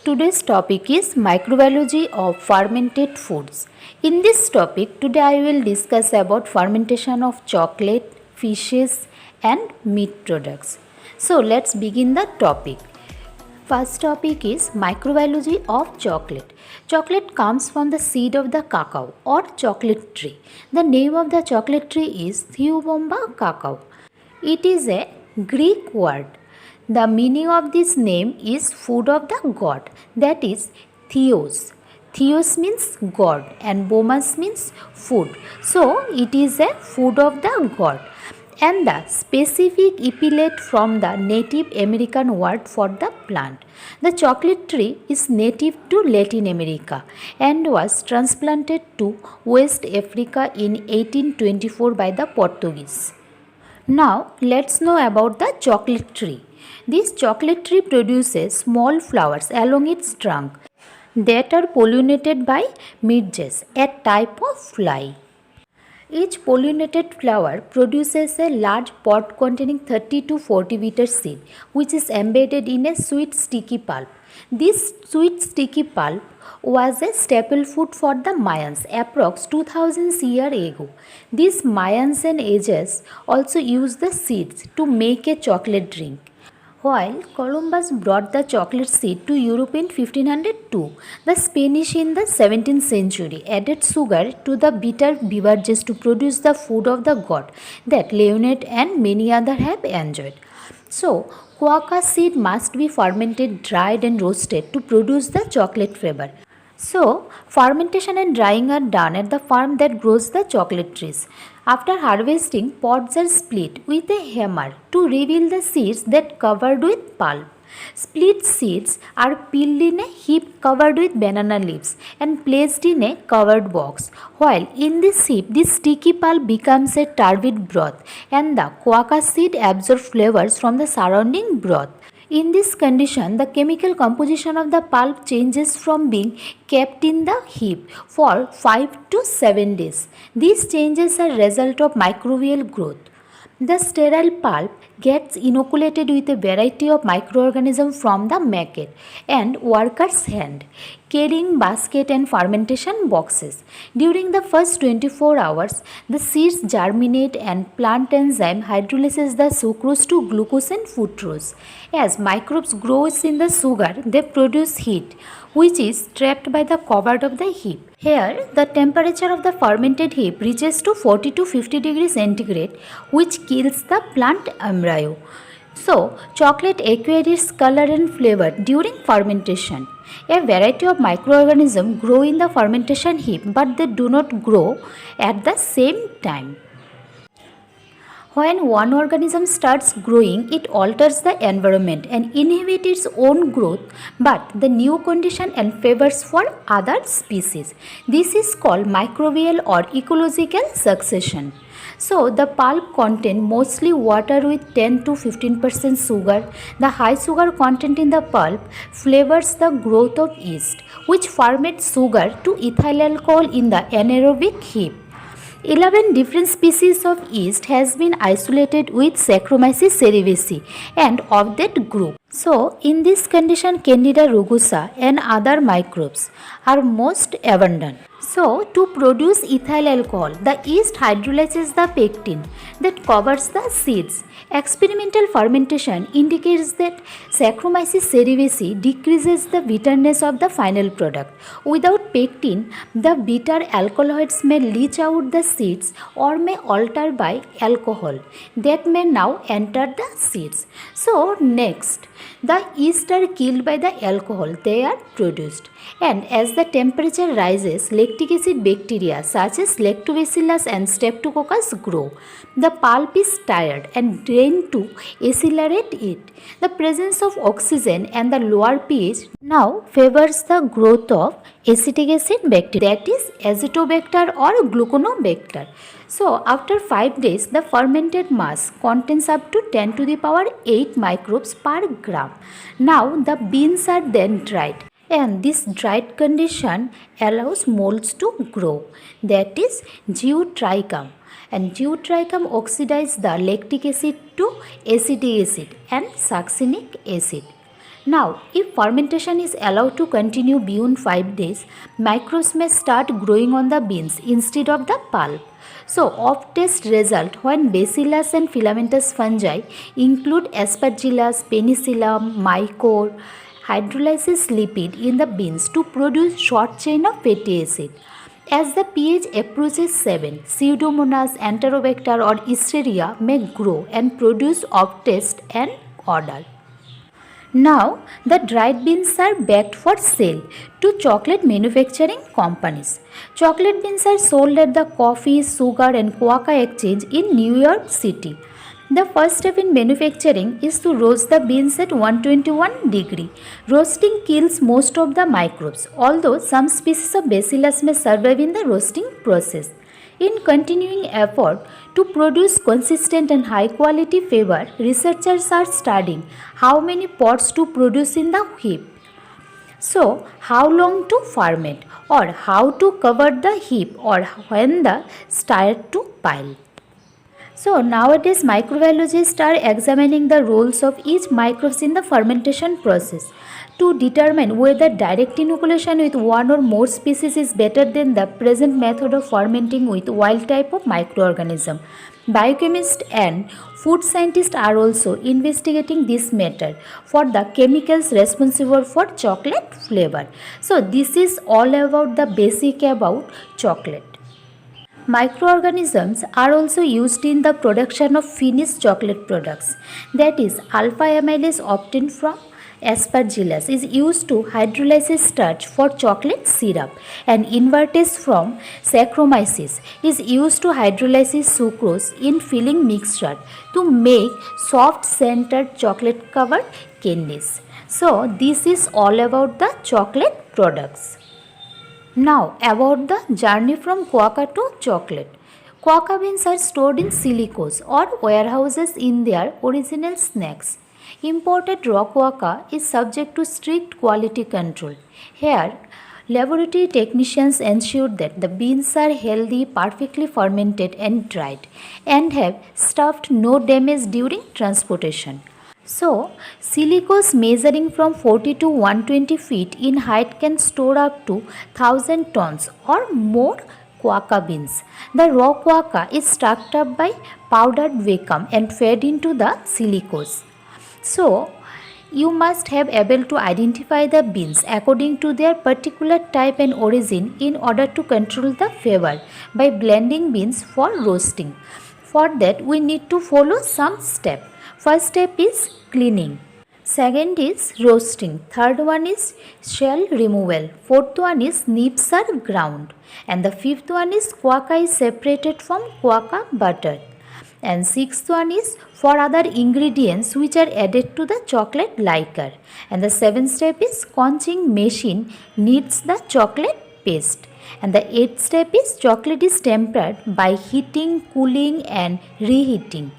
Today's topic is microbiology of fermented foods. In this topic, today I will discuss about fermentation of chocolate, fishes and meat products. So let's begin the topic. First topic is microbiology of chocolate. Chocolate comes from the seed of the cacao or chocolate tree. The name of the chocolate tree is Theobomba cacao. It is a Greek word. The meaning of this name is food of the god, that is Theos. Theos means god and Bomas means food. So it is a food of the god. And the specific epithet from the Native American word for the plant. The chocolate tree is native to Latin America and was transplanted to West Africa in 1824 by the Portuguese. Now let's know about the chocolate tree. This chocolate tree produces small flowers along its trunk that are pollinated by midges, a type of fly. Each pollinated flower produces a large pod containing 30 to 40 bitter seed, which is embedded in a sweet sticky pulp. This sweet sticky pulp was a staple food for the Mayans approx 2000 years ago. These Mayans and Aztecs also used the seeds to make a chocolate drink. While Columbus brought the chocolate seed to Europe in 1502, the Spanish in the 17th century added sugar to the bitter beverages to produce the food of the god that Leonard and many others have enjoyed. So, guava seed must be fermented, dried and roasted to produce the chocolate flavor. So, fermentation and drying are done at the farm that grows the chocolate trees. After harvesting, pods are split with a hammer to reveal the seeds that covered with pulp. Split seeds are peeled in a heap covered with banana leaves and placed in a covered box. While in this heap, this sticky pulp becomes a turbid broth and the guava seed absorb flavors from the surrounding broth. In this condition, the chemical composition of the pulp changes from being kept in the heap for 5 to 7 days. These changes are a result of microbial growth. The sterile pulp gets inoculated with a variety of microorganisms from the maggot and worker's hand, carrying basket and fermentation boxes. During the first 24 hours, the seeds germinate and plant enzyme hydrolyzes the sucrose to glucose and fructose. As microbes grow in the sugar, they produce heat, which is trapped by the cover of the heap. Here, the temperature of the fermented heap reaches to 40 to 50 degrees centigrade, which kills the plant embryo. So, chocolate acquires its color and flavor during fermentation. A variety of microorganisms grow in the fermentation heap, but they do not grow at the same time. When one organism starts growing, it alters the environment and inhibits its own growth, but the new condition and favors for other species. This is called microbial or ecological succession. So, the pulp contains mostly water with 10 to 15% sugar. The high sugar content in the pulp flavors the growth of yeast, which ferments sugar to ethyl alcohol in the anaerobic heap. 11 different species of yeast has been isolated with Saccharomyces cerevisiae and of that group. So, in this condition, Candida rugosa and other microbes are most abundant. So, to produce ethyl alcohol, the yeast hydrolyzes the pectin that covers the seeds. Experimental fermentation indicates that Saccharomyces cerevisiae decreases the bitterness of the final product. Without pectin, the bitter alkaloids may leach out the seeds or may alter by alcohol that may now enter the seeds. So, next, the yeast are killed by the alcohol they are produced, and as the temperature rises, lactic acid bacteria such as Lactobacillus and Streptococcus grow. The pulp is stirred and drained to accelerate it. The presence of oxygen and the lower pH now favors the growth of acetic acid bacteria, that is Azotobacter or Gluconobacter. So, after 5 days, the fermented mass contains up to 10 to the power 8 microbes per gram. Now, the beans are then dried, and this dried condition allows molds to grow, that is Geotrichum. And Geotrichum oxidizes the lactic acid to acetic acid and succinic acid. Now, if fermentation is allowed to continue beyond 5 days, microbes may start growing on the beans instead of the pulp. So, off-test result when Bacillus and filamentous fungi include Aspergillus, Penicillium, Mycor, hydrolyzes lipid in the beans to produce short chain of fatty acid. As the pH approaches 7, Pseudomonas, Enterobacter or Escherichia may grow and produce off-taste and odor. Now, the dried beans are bagged for sale to chocolate manufacturing companies. Chocolate beans are sold at the Coffee, Sugar and Quokka Exchange in New York City. The first step in manufacturing is to roast the beans at 121 degree. Roasting kills most of the microbes, although some species of Bacillus may survive in the roasting process. In continuing effort to produce consistent and high quality flavor, researchers are studying how many pots to produce in the heap. So, how long to ferment or how to cover the heap or when the start to pile. So nowadays microbiologists are examining the roles of each microbes in the fermentation process to determine whether direct inoculation with one or more species is better than the present method of fermenting with wild type of microorganism. Biochemists and food scientists are also investigating this matter for the chemicals responsible for chocolate flavor. So this is all about the basic about chocolate. Microorganisms are also used in the production of finished chocolate products. That is, alpha amylase obtained from Aspergillus is used to hydrolyze starch for chocolate syrup, and invertase from Saccharomyces is used to hydrolyze sucrose in filling mixture to make soft scented chocolate covered candies. So, this is all about the chocolate products. Now about the journey from quokka to chocolate. Quokka beans are stored in silos or warehouses in their original snacks. Imported raw quokka is subject to strict quality control. Here, laboratory technicians ensure that the beans are healthy, perfectly fermented and dried, and have suffered no damage during transportation. So, silicos measuring from 40 to 120 feet in height can store up to 1000 tons or more quokka beans. The raw quokka is stacked up by powdered vacuum and fed into the silicos. So, you must have able to identify the beans according to their particular type and origin in order to control the flavor by blending beans for roasting. For that, we need to follow some steps. First step is cleaning. Second is roasting. Third one is shell removal. Fourth one is nibs are ground. And the fifth one is quokka is separated from quokka butter. And sixth one is for other ingredients which are added to the chocolate liquor. And the seventh step is conching machine kneads the chocolate paste. And the eighth step is chocolate is tempered by heating, cooling and reheating.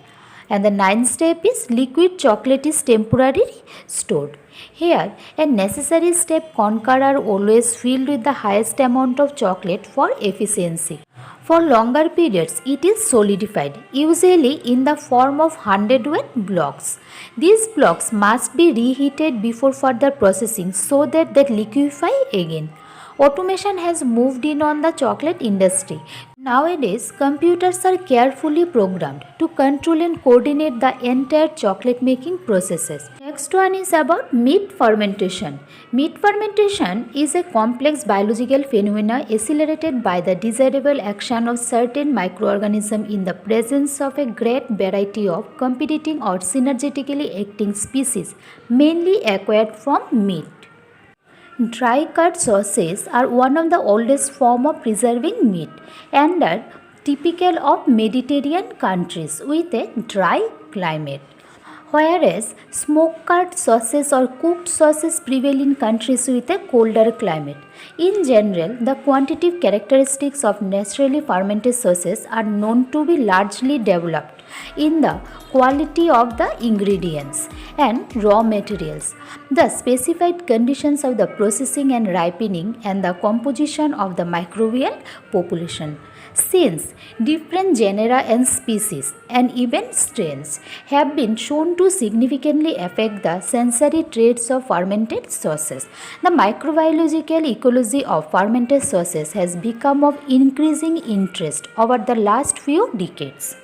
And the ninth step is liquid chocolate is temporarily stored. Here, a necessary step conker are always filled with the highest amount of chocolate for efficiency. For longer periods, it is solidified, usually in the form of 100-weight blocks. These blocks must be reheated before further processing so that they liquefy again. Automation has moved in on the chocolate industry. Nowadays, computers are carefully programmed to control and coordinate the entire chocolate making processes. Next one is about meat fermentation. Meat fermentation is a complex biological phenomenon accelerated by the desirable action of certain microorganisms in the presence of a great variety of competing or synergetically acting species, mainly acquired from meat. Dry cut sauces are one of the oldest forms of preserving meat and are typical of Mediterranean countries with a dry climate. Whereas smoke cut sauces or cooked sauces prevail in countries with a colder climate. In general, the quantitative characteristics of naturally fermented sauces are known to be largely developed in the quality of the ingredients and raw materials, the specified conditions of the processing and ripening, and the composition of the microbial population. since different genera and species and even strains have been shown to significantly affect the sensory traits of fermented sauces. The microbiological ecology of fermented sauces has become of increasing interest over the last few decades.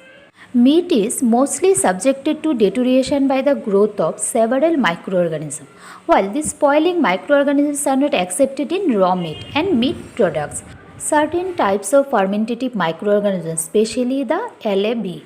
Meat is mostly subjected to deterioration by the growth of several microorganisms. While these spoiling microorganisms are not accepted in raw meat and meat products, certain types of fermentative microorganisms, especially the LAB,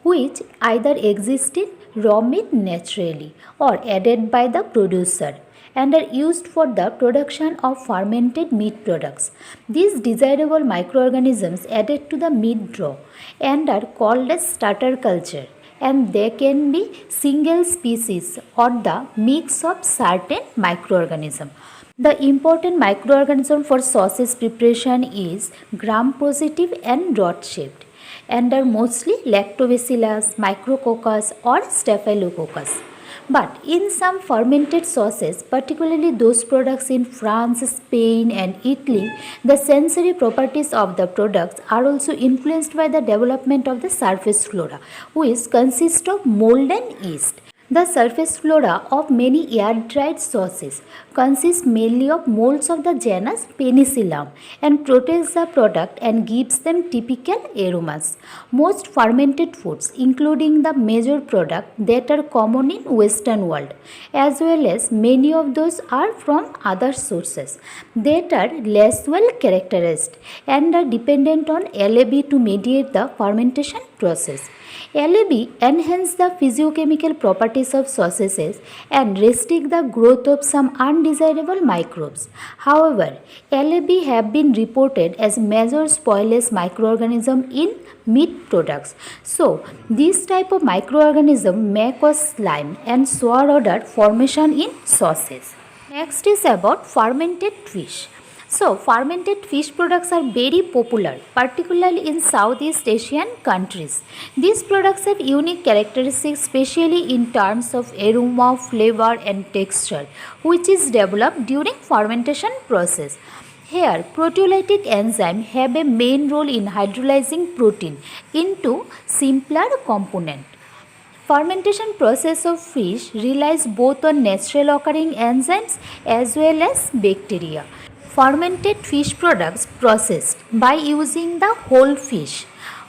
which either exist in raw meat naturally or added by the producer and are used for the production of fermented meat products. These desirable microorganisms added to the meat raw and are called as starter culture, and they can be single species or the mix of certain microorganisms. The important microorganism for sausage preparation is gram-positive and rod-shaped and are mostly Lactobacillus, Micrococcus or Staphylococcus. But in some fermented sauces, particularly those products in France, Spain and Italy, the sensory properties of the products are also influenced by the development of the surface flora, which consists of mold and yeast. The surface flora of many air-dried sauces consists mainly of molds of the genus Penicillium and protects the product and gives them typical aromas. Most fermented foods, including the major products that are common in Western world, as well as many of those are from other sources that are less well characterized and are dependent on LAB to mediate the fermentation process. LAB enhance the physiochemical properties of sausages and restrict the growth of some undesirable microbes. However, LAB have been reported as major spoilage microorganism in meat products. So, this type of microorganism may cause slime and sour odor formation in sauces. Next is about fermented fish. So, fermented fish products are very popular, particularly in Southeast Asian countries. These products have unique characteristics, especially in terms of aroma, flavor and texture, which is developed during fermentation process. Here, proteolytic enzymes have a main role in hydrolyzing protein into simpler component. Fermentation process of fish relies both on natural occurring enzymes as well as bacteria. Fermented fish products processed by using the whole fish,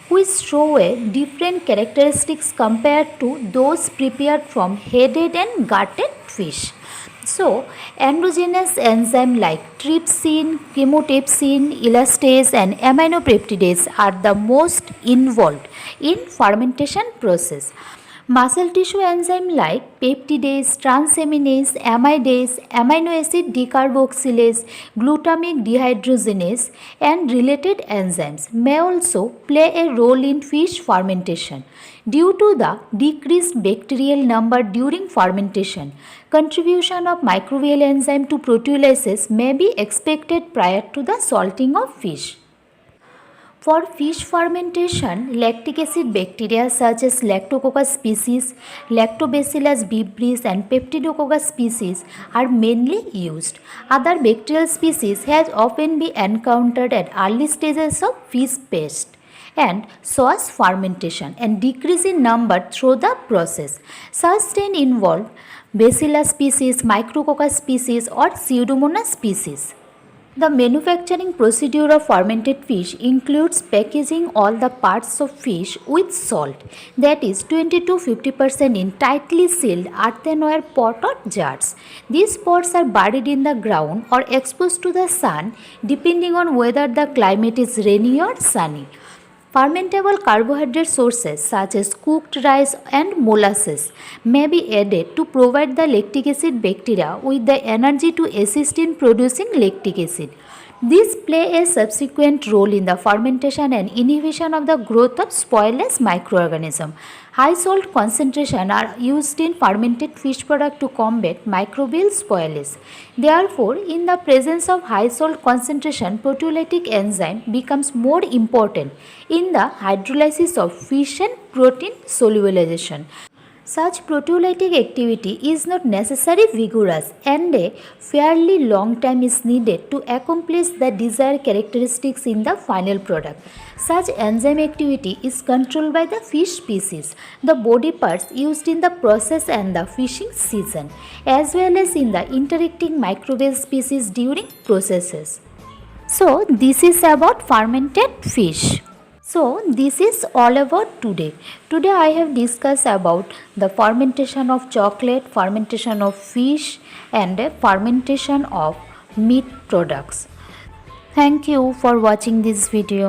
which show a different characteristics compared to those prepared from headed and gutted fish. So, endogenous enzymes like trypsin, chymotrypsin, elastase and aminopeptidase are the most involved in fermentation process. Muscle tissue enzymes like peptidase, transaminase, amidase, amino acid decarboxylase, glutamic dehydrogenase and related enzymes may also play a role in fish fermentation. Due to the decreased bacterial number during fermentation, contribution of microbial enzyme to proteolysis may be expected prior to the salting of fish. For fish fermentation, lactic acid bacteria such as Lactococcus species, Lactobacillus bibris and Peptidococcus species are mainly used. Other bacterial species has often been encountered at early stages of fish paste and sauce fermentation and decrease in number through the process. Such strain involve Bacillus species, Micrococcus species or Pseudomonas species. The manufacturing procedure of fermented fish includes packaging all the parts of fish with salt, that is 20 to 50% in tightly sealed earthenware pot or jars. These pots are buried in the ground or exposed to the sun depending on whether the climate is rainy or sunny. Fermentable carbohydrate sources such as cooked rice and molasses may be added to provide the lactic acid bacteria with the energy to assist in producing lactic acid. These play a subsequent role in the fermentation and inhibition of the growth of spoilage microorganisms. High salt concentration are used in fermented fish product to combat microbial spoilage. Therefore, in the presence of high salt concentration, proteolytic enzyme becomes more important in the hydrolysis of fish and protein solubilization. Such proteolytic activity is not necessarily vigorous and a fairly long time is needed to accomplish the desired characteristics in the final product. Such enzyme activity is controlled by the fish species, the body parts used in the process and the fishing season, as well as in the interacting microbial species during processes. So, this is about fermented fish. So, this is all about today. Today I have discussed about the fermentation of chocolate, fermentation of fish and fermentation of meat products. Thank you for watching this video.